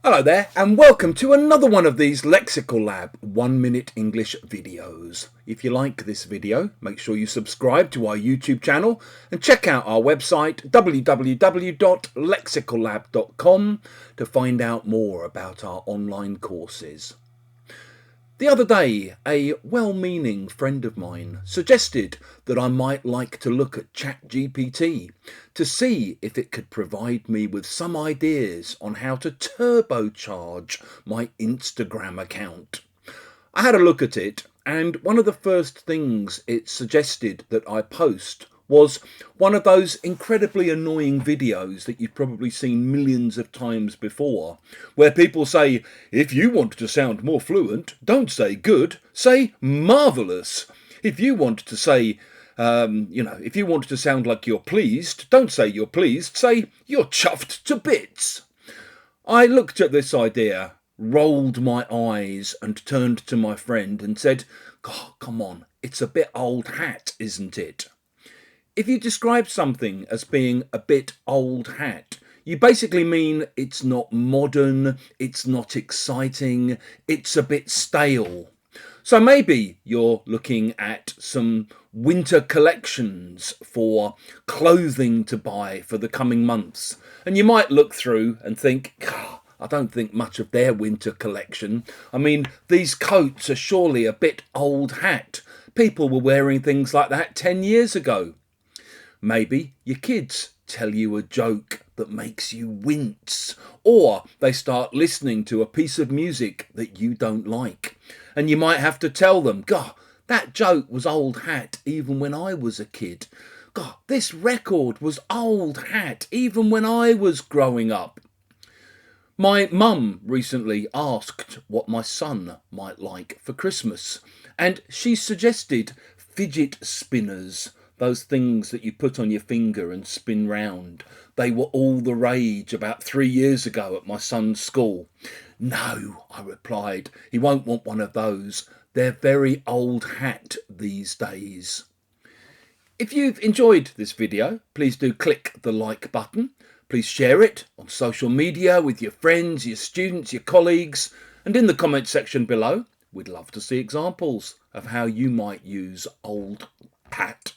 Hello there, and welcome to another one of these Lexical Lab 1 minute English videos. If you like this video, make sure you subscribe to our YouTube channel and check out our website www.lexicallab.com to find out more about our online courses. The other day, a well-meaning friend of mine suggested that I might like to look at ChatGPT to see if it could provide me with some ideas on how to turbocharge my Instagram account. I had a look at it, and one of the first things it suggested that I post was one of those incredibly annoying videos that you've probably seen millions of times before, where people say, if you want to sound more fluent, don't say good, say marvellous. If you want to say, if you want to sound like you're pleased, don't say you're pleased, say you're chuffed to bits. I looked at this idea, rolled my eyes and turned to my friend and said, God, come on, it's a bit old hat, isn't it? If you describe something as being a bit old hat, you basically mean it's not modern, it's not exciting, it's a bit stale. So maybe you're looking at some winter collections for clothing to buy for the coming months. And you might look through and think, I don't think much of their winter collection. I mean, these coats are surely a bit old hat. People were wearing things like that 10 years ago. Maybe your kids tell you a joke that makes you wince, or they start listening to a piece of music that you don't like. And you might have to tell them, God, that joke was old hat even when I was a kid. God, this record was old hat even when I was growing up. My mum recently asked what my son might like for Christmas, and she suggested fidget spinners. Those things that you put on your finger and spin round. They were all the rage about 3 years ago at my son's school. No, I replied, he won't want one of those. They're very old hat these days. If you've enjoyed this video, please do click the like button. Please share it on social media with your friends, your students, your colleagues, and in the comment section below, we'd love to see examples of how you might use old hat.